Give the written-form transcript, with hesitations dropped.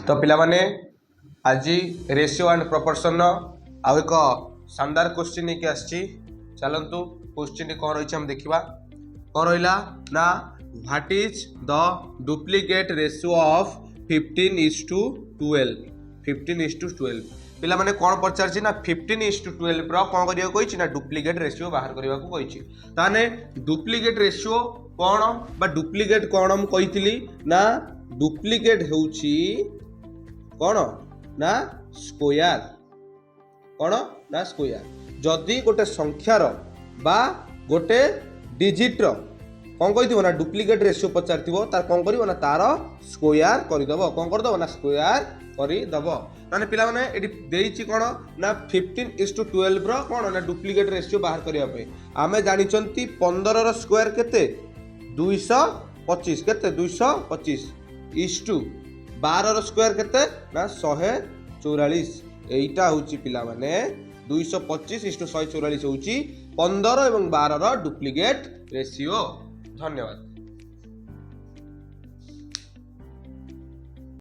तो पिला माने आज रेशियो एंड प्रोपोर्शन आउ एक शानदार क्वेश्चन नहीं आसी चलतु क्वेश्चन कौन रही हम देखा कौन रहा ना what is the duplicate ratio of 15:12 15:12 पिला माने कौन पचार ना 15:12 कौन करा ना डुप्लीकेट रेशियो बाहर करने को ताने डुप्लीकेट रेशियो कौन बा डुप्लीकेट कौन मुझे कही ना डुप्लीकेट होउची कौन ना स्क्वायर कौन ना स्क्वायर जदि गोटे संख्यार बा गोटे डिजिट्र कौन कही ना डुप्लीकेट रेशियो पचार तार कौन कर ना तार स्क्वायर करदेव कौन करदेव ना स्क्वायर करदेव माने पिला माने एटी देइछि कौन ना 15:12 कौन ना डुप्लीकेट रेशियो बाहर करने आमे जानिचंती 15 रो स्क्वायर केते 225 केते 225 इष्टु 12 रो स्क्वायर केते ना 144 एटा होची पिला माने 225:144 होची 15 एवं 12 रो डुप्लीकेट रेशियो। धन्यवाद।